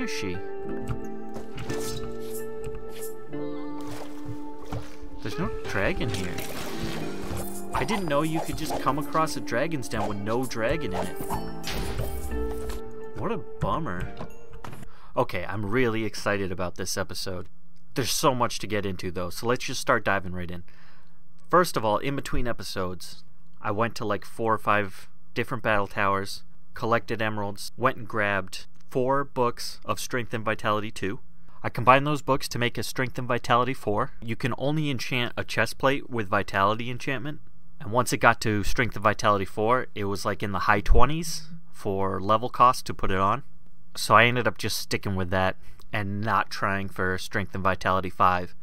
is she? There's no dragon here. I didn't know you could just come across a dragon's den with no dragon in it. What a bummer. Okay, I'm really excited about this episode. There's so much to get into though, so let's just start diving right in. First of all, in between episodes, I went to like 4 or 5 different battle towers, collected emeralds, went and grabbed 4 books of Strength and Vitality 2. I combined those books to make a Strength and Vitality 4. You can only enchant a chest plate with Vitality enchantment. And once it got to Strength and Vitality 4, it was like in the high 20s for level cost to put it on. So I ended up just sticking with that and not trying for Strength and Vitality 5.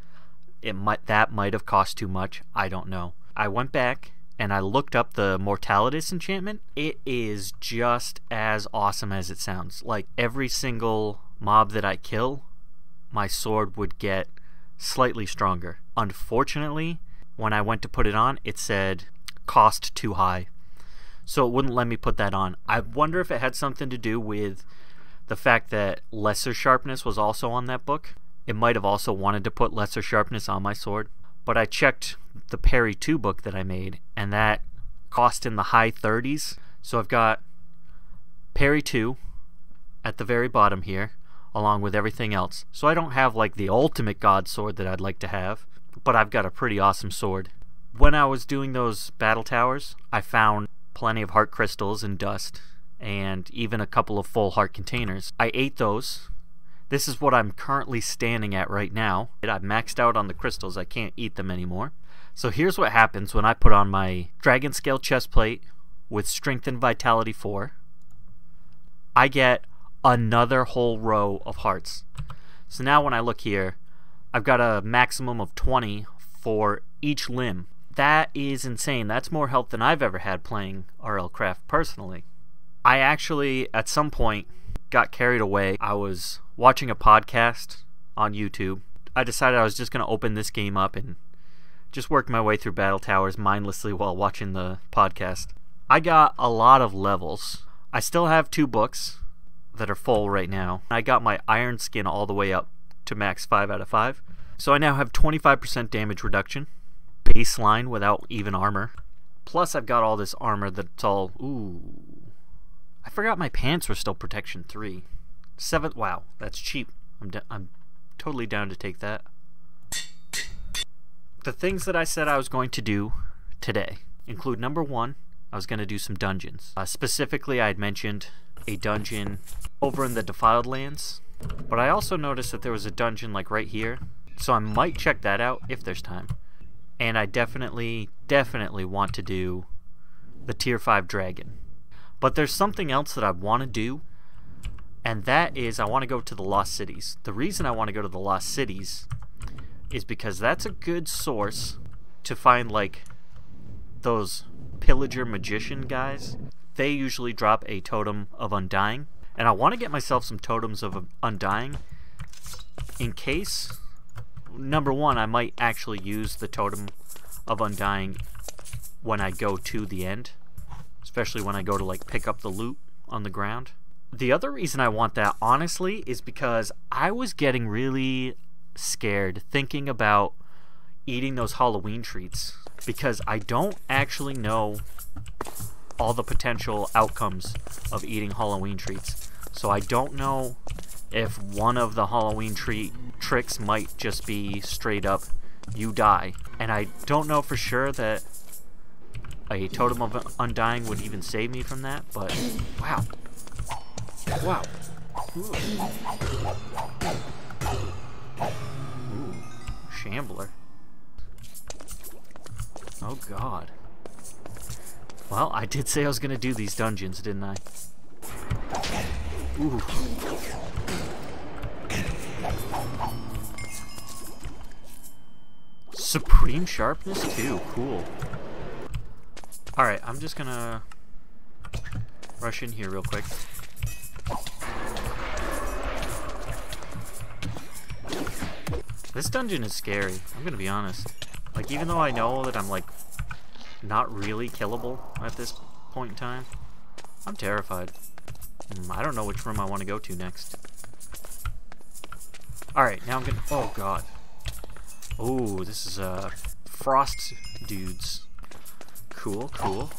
That might have cost too much. I don't know. I went back and I looked up the Mortalitas enchantment. It is just as awesome as it sounds. Like every single mob that I kill, my sword would get slightly stronger. Unfortunately, when I went to put it on, it said cost too high. So it wouldn't let me put that on. I wonder if it had something to do with the fact that lesser sharpness was also on that book. It might have also wanted to put lesser sharpness on my sword. But I checked the Parry 2 book that I made, and that cost in the high 30s. So I've got Parry 2 at the very bottom here, along with everything else. So I don't have like the ultimate god sword that I'd like to have, but I've got a pretty awesome sword. When I was doing those battle towers, I found plenty of heart crystals and dust, and even a couple of full heart containers. I ate those. This is what I'm currently standing at right now. I've maxed out on the crystals. I can't eat them anymore. So here's what happens when I put on my dragon scale chest plate with Strength and Vitality 4. I get another whole row of hearts. So now when I look here, I've got a maximum of 20 for each limb. That is insane. That's more health than I've ever had playing RLCraft personally. I actually, at some point, got carried away. I was watching a podcast on YouTube. I decided I was just going to open this game up and just work my way through battle towers mindlessly while watching the podcast. I got a lot of levels. I still have 2 books that are full right now. I got my iron skin all the way up to max 5 out of 5. So I now have 25% damage reduction. Baseline without even armor. Plus I've got all this armor that's all... Ooh. I forgot my pants were still protection 3. 7... Wow, that's cheap. I'm totally down to take that. The things that I said I was going to do today include number 1, I was going to do some dungeons. Specifically, I had mentioned a dungeon over in the Defiled Lands, but I also noticed that there was a dungeon like right here, so I might check that out if there's time. And I definitely want to do the Tier 5 Dragon. But there's something else that I want to do, and that is I want to go to the Lost Cities. The reason I want to go to the Lost Cities is because that's a good source to find like those pillager magician guys. They usually drop a totem of Undying, and I want to get myself some totems of Undying in case... Number 1, I might actually use the totem of Undying when I go to the end, especially when I go to like pick up the loot on the ground. The other reason I want that, honestly, is because I was getting really scared thinking about eating those Halloween treats, because I don't actually know all the potential outcomes of eating Halloween treats. So I don't know if one of the Halloween treat tricks might just be straight up you die, and I don't know for sure that a totem of Undying would even save me from that, but wow. Ooh, Shambler. Oh god. Well, I did say I was gonna do these dungeons, didn't I? Ooh. Supreme Sharpness too, cool. Alright, I'm just gonna rush in here real quick. This dungeon is scary, I'm gonna be honest. Like, even though I know that I'm like not really killable at this point in time, I'm terrified. I don't know which room I want to go to next. Alright, now I'm gonna... Oh, God. Oh, this is, frost dudes. Cool, cool.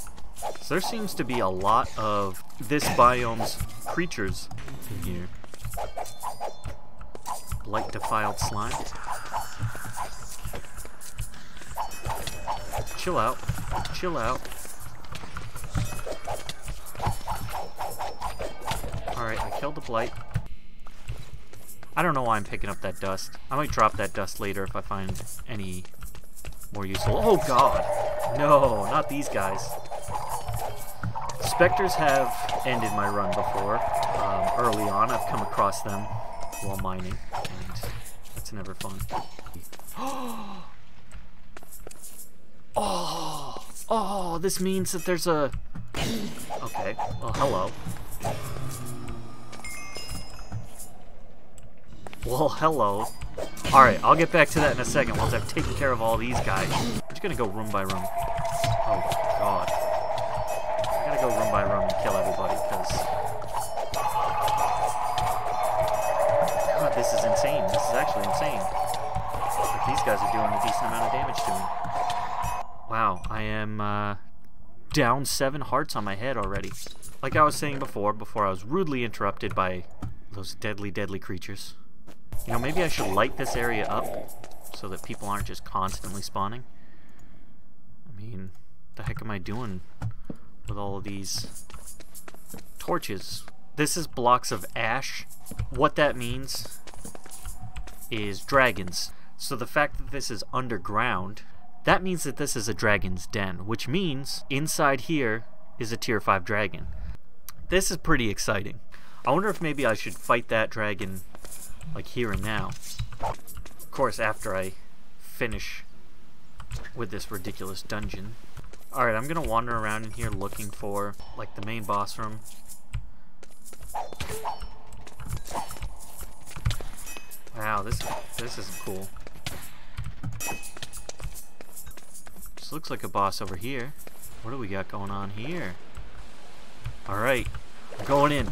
So there seems to be a lot of this biome's creatures in here. Blight defiled slime. Chill out. Chill out. Alright, I killed the blight. I don't know why I'm picking up that dust. I might drop that dust later if I find any more useful. Oh, God! No, not these guys. Spectres have ended my run before. Early on, I've come across them while mining, and that's never fun. Oh, this means that there's a... Okay, well, hello. Well, hello. Alright, I'll get back to that in a second once I've taken care of all these guys. I'm just gonna go room by room. Oh, God. I gotta go room by room and kill everybody, because... God, this is insane. This is actually insane. Like, these guys are doing a decent amount of damage to me. Wow, I am, down 7 hearts on my head already. Like I was saying before I was rudely interrupted by those deadly, deadly creatures. You know, maybe I should light this area up so that people aren't just constantly spawning. I mean, the heck am I doing with all of these torches? This is blocks of ash. What that means is dragons. So the fact that this is underground, that means that this is a dragon's den, which means inside here is a tier 5 dragon. This is pretty exciting. I wonder if maybe I should fight that dragon like here and now. Of course, after I finish with this ridiculous dungeon. Alright, I'm gonna wander around in here looking for like the main boss room. Wow, this is cool. This looks like a boss over here. What do we got going on here? Alright, we're going in.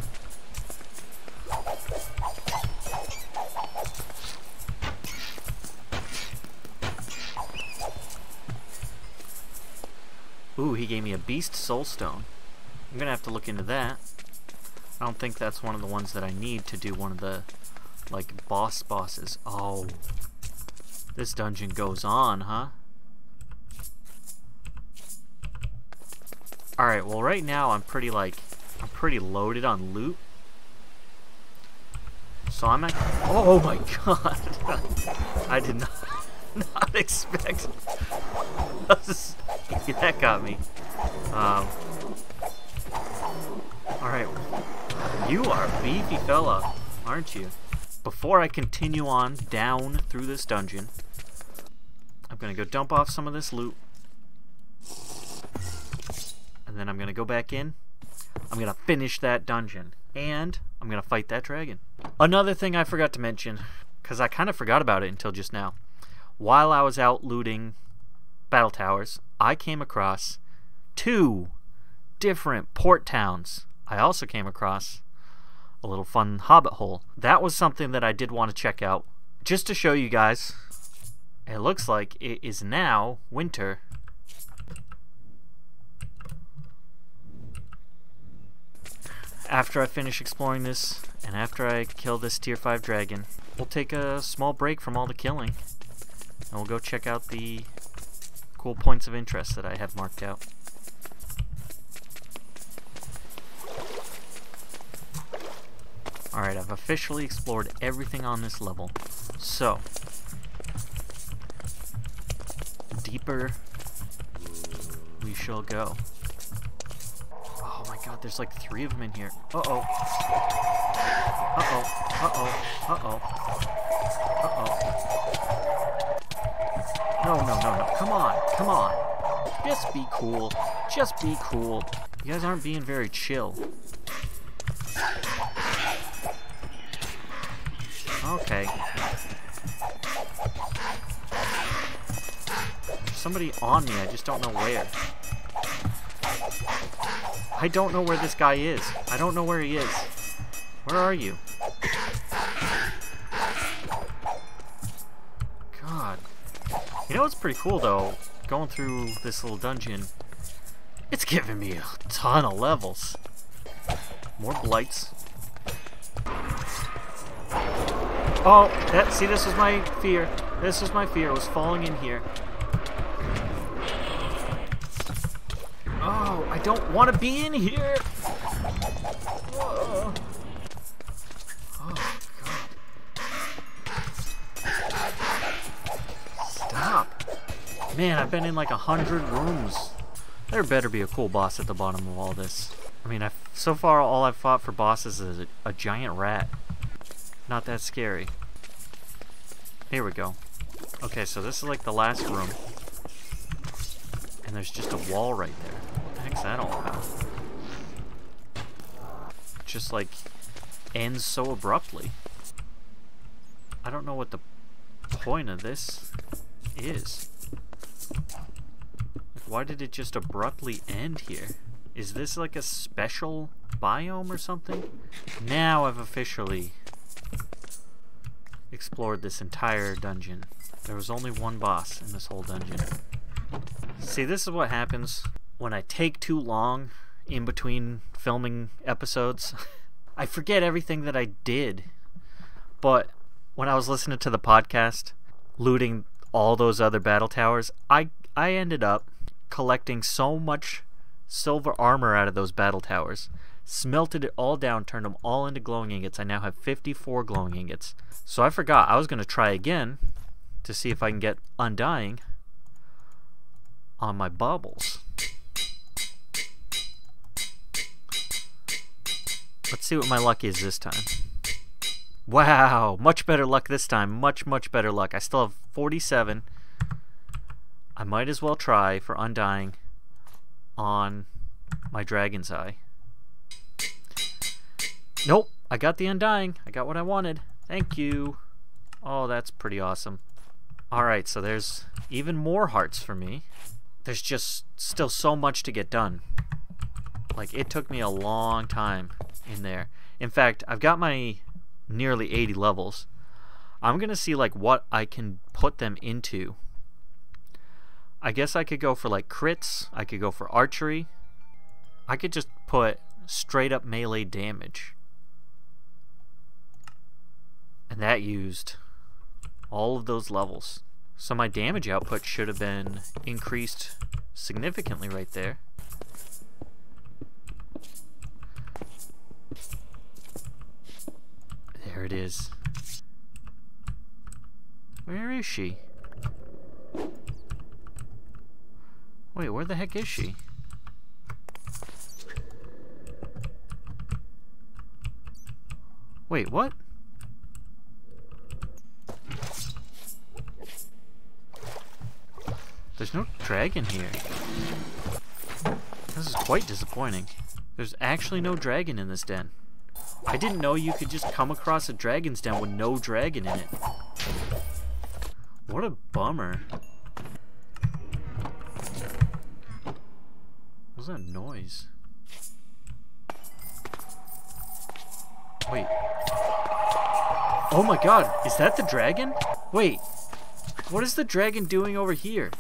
Ooh, he gave me a beast soul stone. I'm gonna have to look into that. I don't think that's one of the ones that I need to do one of the, like, bosses. Oh. This dungeon goes on, huh? Alright, well right now I'm pretty loaded on loot. So I'm at... Oh my god! I did not expect... That got me. Alright. You are a beefy fella, aren't you? Before I continue on down through this dungeon, I'm gonna go dump off some of this loot. And then I'm gonna go back in. I'm gonna finish that dungeon. And I'm gonna fight that dragon. Another thing I forgot to mention, because I kind of forgot about it until just now. While I was out looting battle towers, I came across 2 different port towns. I also came across a little fun hobbit hole. That was something that I did want to check out. Just to show you guys, it looks like it is now winter. After I finish exploring this, and after I kill this tier 5 dragon, we'll take a small break from all the killing, and we'll go check out the cool points of interest that I have marked out. Alright, I've officially explored everything on this level. So, deeper we shall go. Oh my god, there's like 3 of them in here. Uh-oh. Uh-oh. Uh-oh. Uh-oh. Uh-oh. No. Come on. Come on. Just be cool. Just be cool. You guys aren't being very chill. Okay. There's somebody on me, I just don't know where. I don't know where this guy is. I don't know where he is. Where are you? You know what's pretty cool though? Going through this little dungeon, it's giving me a ton of levels. More blights. Oh, see, this was my fear. This was my fear. It was falling in here. Oh, I don't want to be in here. Whoa. Oh, God. Stop. Man, I've been in like 100 rooms. There better be a cool boss at the bottom of all this. I mean, so far all I've fought for bosses is a giant rat. Not that scary. Here we go. Okay, so this is like the last room. And there's just a wall right there. What the heck's that all about? It just like ends so abruptly. I don't know what the point of this is. Like, why did it just abruptly end here? Is this like a special biome or something? Now I've officially explored this entire dungeon. There was only one boss in this whole dungeon. See, this is what happens when I take too long in between filming episodes. I forget everything that I did. But when I was listening to the podcast, looting all those other battle towers, I ended up collecting so much silver armor out of those battle towers, smelted it all down, turned them all into glowing ingots. I now have 54 glowing ingots. So I forgot I was going to try again to see if I can get undying on my baubles. Let's see what my luck is this time. Wow, much better luck this time. Much, much better luck. I still have 47. I might as well try for undying on my dragon's eye. Nope, I got the undying. I got what I wanted. Thank you. Oh, that's pretty awesome. Alright, so there's even more hearts for me. There's just still so much to get done. Like, it took me a long time in there. In fact, I've got my nearly 80 levels. I'm gonna see like what I can put them into. I guess I could go for like crits. I could go for archery. I could just put straight up melee damage. And that used all of those levels. So my damage output should have been increased significantly right there. There it is. Where is she? Wait, where the heck is she? Wait, what? There's no dragon here. This is quite disappointing. There's actually no dragon in this den. I didn't know you could just come across a dragon's den with no dragon in it. What a bummer. What was that noise? Wait. Oh my god, is that the dragon? Wait. What is the dragon doing over here?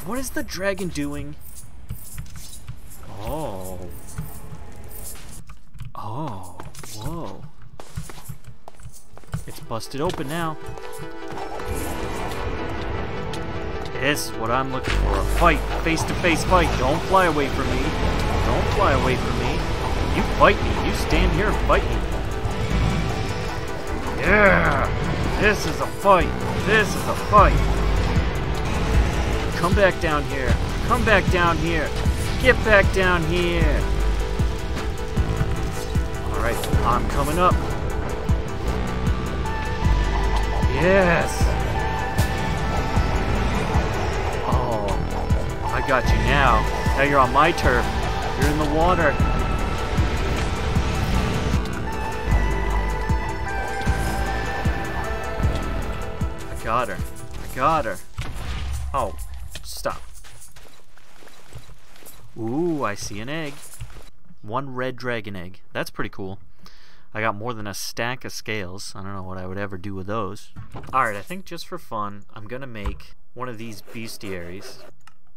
What is the dragon doing? Oh. Oh, whoa. It's busted open now. This is what I'm looking for. A fight. Face-to-face fight. Don't fly away from me. Don't fly away from me. You fight me. You stand here and fight me. Yeah! This is a fight. This is a fight. Come back down here. Come back down here. Get back down here. Alright, I'm coming up. Yes! Oh, I got you now. Now you're on my turf. You're in the water. I got her. I got her. Oh, stop. Ooh, I see an egg. One red dragon egg. That's pretty cool. I got more than a stack of scales. I don't know what I would ever do with those. Alright, I think just for fun, I'm gonna make one of these bestiaries.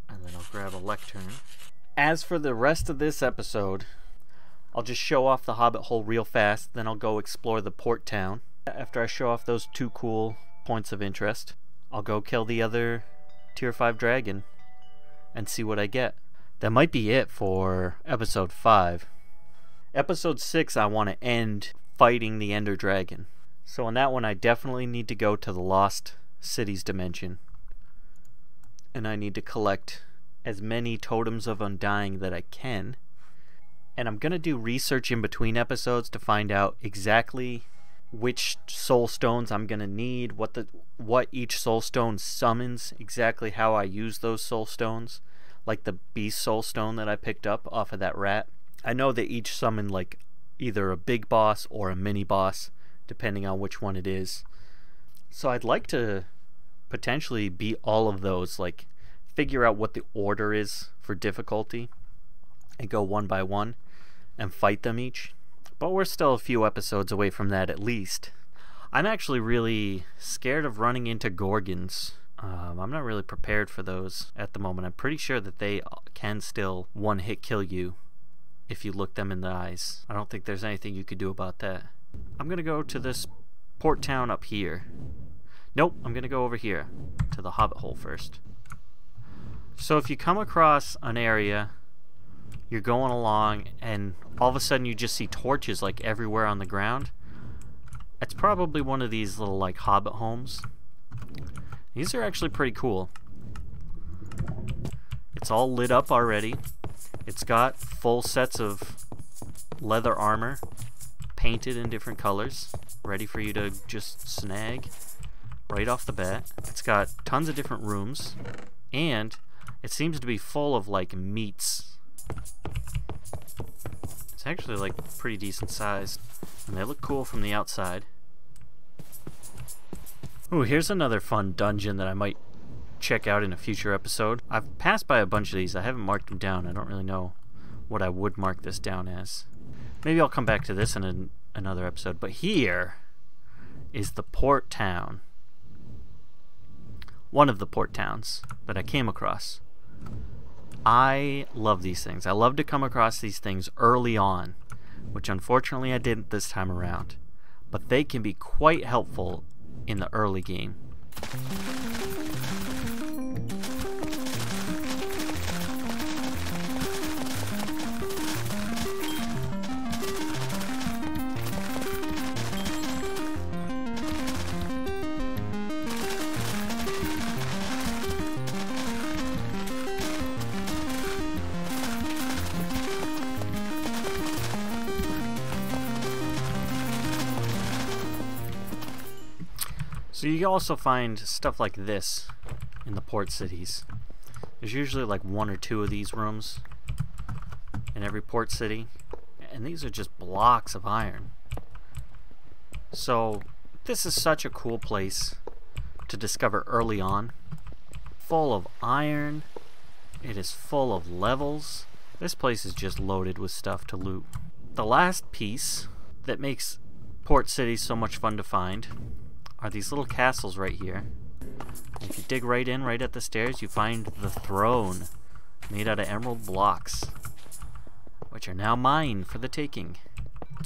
And then I'll grab a lectern. As for the rest of this episode, I'll just show off the Hobbit hole real fast, then I'll go explore the port town. After I show off those 2 cool points of interest, I'll go kill the other tier 5 dragon and see what I get. That might be it for episode 5. Episode 6 I want to end fighting the Ender Dragon. So on that one I definitely need to go to the Lost Cities dimension. And I need to collect as many totems of undying that I can. And I'm going to do research in between episodes to find out exactly which soul stones I'm going to need, what each soul stone summons, exactly how I use those soul stones, like the beast soul stone that I picked up off of that rat. I know they each summon like either a big boss or a mini boss, depending on which one it is. So I'd like to potentially beat all of those, like figure out what the order is for difficulty and go one by one and fight them each. But we're still a few episodes away from that at least. I'm actually really scared of running into Gorgons. I'm not really prepared for those at the moment. I'm pretty sure that they can still one-hit kill you if you look them in the eyes. I don't think there's anything you could do about that. I'm gonna go to this port town up here. Nope, I'm gonna go over here to the Hobbit hole first. So if you come across an area, you're going along and all of a sudden you just see torches like everywhere on the ground, it's probably one of these little like Hobbit homes. These are actually pretty cool. It's all lit up already. It's got full sets of leather armor painted in different colors, ready for you to just snag right off the bat. It's got tons of different rooms, and it seems to be full of like meats. It's actually like pretty decent sized, and they look cool from the outside. Ooh, here's another fun dungeon that I might check out in a future episode. I've passed by a bunch of these. I haven't marked them down. I don't really know what I would mark this down as. Maybe I'll come back to this in another episode. But here is the port town. One of the port towns that I came across. I love these things. I love to come across these things early on, which unfortunately I didn't this time around. But they can be quite helpful in the early game. So you also find stuff like this in the port cities. There's usually like 1 or 2 of these rooms in every port city, and these are just blocks of iron. So this is such a cool place to discover early on. Full of iron. It is full of levels. This place is just loaded with stuff to loot. The last piece that makes port cities so much fun to find are these little castles right here. And if you dig right in, right at the stairs, you find the throne made out of emerald blocks, which are now mine for the taking.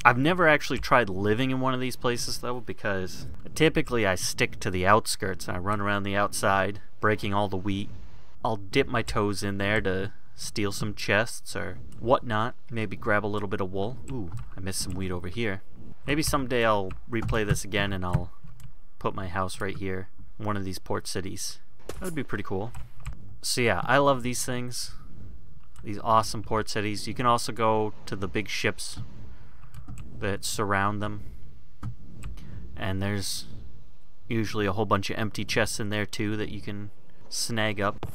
I've never actually tried living in one of these places though, because typically I stick to the outskirts and I run around the outside, breaking all the wheat. I'll dip my toes in there to steal some chests or whatnot, maybe grab a little bit of wool. Ooh, I missed some wheat over here. Maybe someday I'll replay this again and I'll put my house right here, one of these port cities. That would be pretty cool. So yeah, I love these things, these awesome port cities. You can also go to the big ships that surround them, and there's usually a whole bunch of empty chests in there too that you can snag up.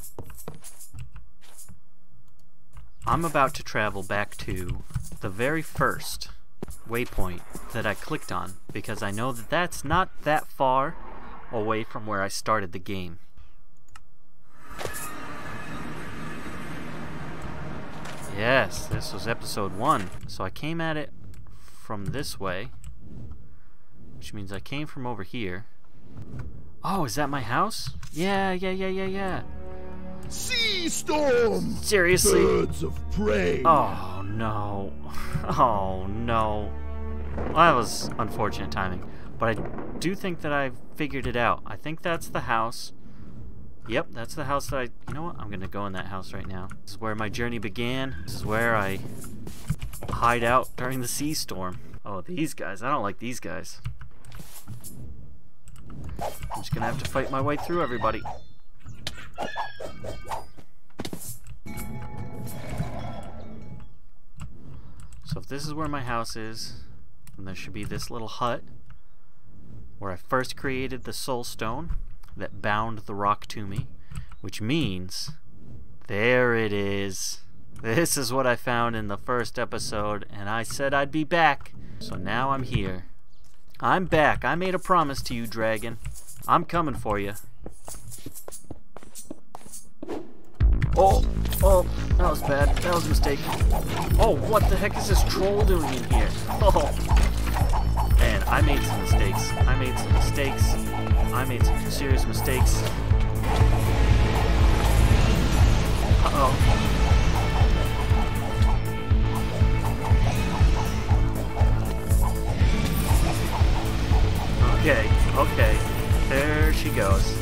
I'm about to travel back to the very first waypoint that I clicked on, because I know that that's not that far away from where I started the game. Yes, this was episode 1. So I came at it from this way, which means I came from over here. Oh, is that my house? Yeah. Sea storm! Seriously? Birds of prey! Oh, no. Oh, no. Well, that was unfortunate timing. But I do think that I've figured it out. I think that's the house. Yep, that's the house that I... You know what? I'm going to go in that house right now. This is where my journey began. This is where I hide out during the sea storm. Oh, these guys. I don't like these guys. I'm just going to have to fight my way through everybody. So if this is where my house is, then there should be this little hut where I first created the soul stone that bound the rock to me, which means there it is. This is what I found in the first episode, and I said I'd be back. So now I'm here. I'm back. I made a promise to you, dragon. I'm coming for you. Oh, that was bad. That was a mistake. Oh, what the heck is this troll doing in here? Oh, man, I made some mistakes. I made some serious mistakes. Uh-oh. Okay. There she goes.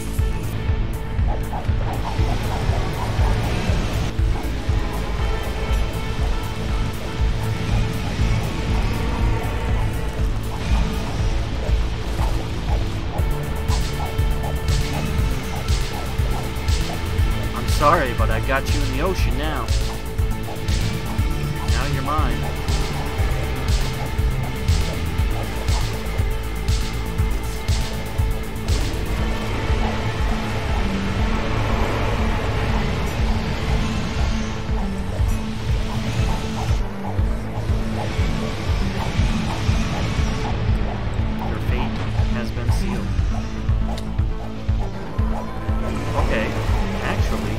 Sorry, but I got you in the ocean now. Now you're mine. Your fate has been sealed. Okay. Actually,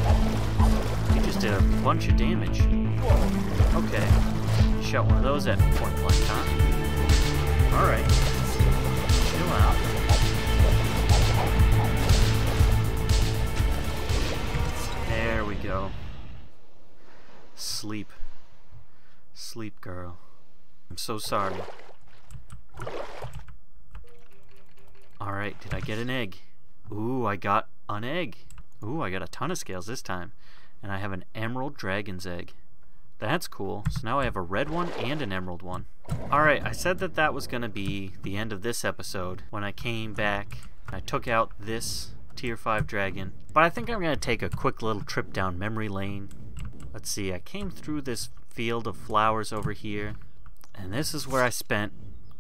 he just did a bunch of damage. Okay. Shot one of those at point blank, huh? Alright. Chill out. There we go. Sleep. Sleep, girl. I'm so sorry. Alright, did I get an egg? Ooh, I got an egg. Ooh, I got a ton of scales this time. And I have an emerald dragon's egg. That's cool. So now I have a red one and an emerald one. Alright, I said that that was going to be the end of this episode. When I came back, I took out this tier 5 dragon. But I think I'm going to take a quick little trip down memory lane. Let's see, I came through this field of flowers over here. And this is where I spent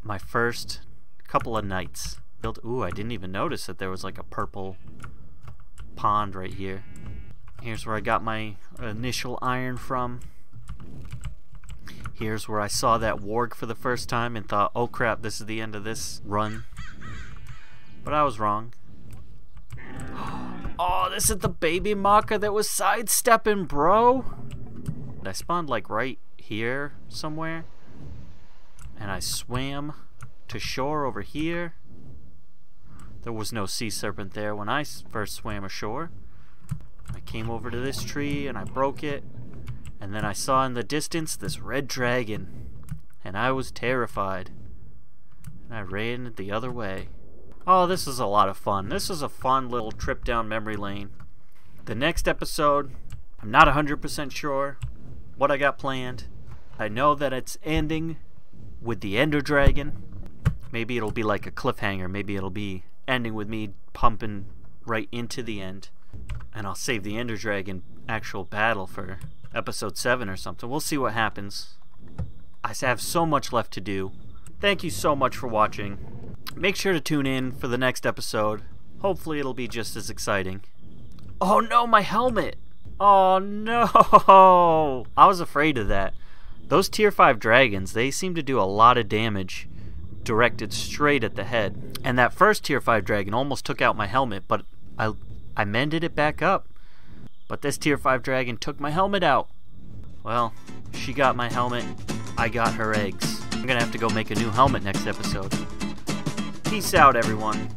my first couple of nights. Ooh, I didn't even notice that there was like a purple pond right here. Here's where I got my initial iron from. Here's where I saw that warg for the first time and thought, oh crap, this is the end of this run. But I was wrong. Oh, this is the baby Maka that was sidestepping, bro. I spawned like right here somewhere. And I swam to shore over here. There was no sea serpent there when I first swam ashore. I came over to this tree and I broke it. And then I saw in the distance this red dragon. And I was terrified. And I ran the other way. Oh, this is a lot of fun. This is a fun little trip down memory lane. The next episode, I'm not 100% sure what I got planned. I know that it's ending with the Ender Dragon. Maybe it'll be like a cliffhanger. Maybe it'll be ending with me pumping right into the end. And I'll save the Ender Dragon actual battle for episode 7 or something. We'll see what happens. I have so much left to do. Thank you so much for watching. Make sure to tune in for the next episode. Hopefully it'll be just as exciting. Oh no, my helmet! Oh no! I was afraid of that. Those tier 5 dragons, they seem to do a lot of damage directed straight at the head. And that first tier 5 dragon almost took out my helmet, but I mended it back up. But this tier 5 dragon took my helmet out. Well, she got my helmet, I got her eggs. I'm gonna have to go make a new helmet next episode. Peace out, everyone.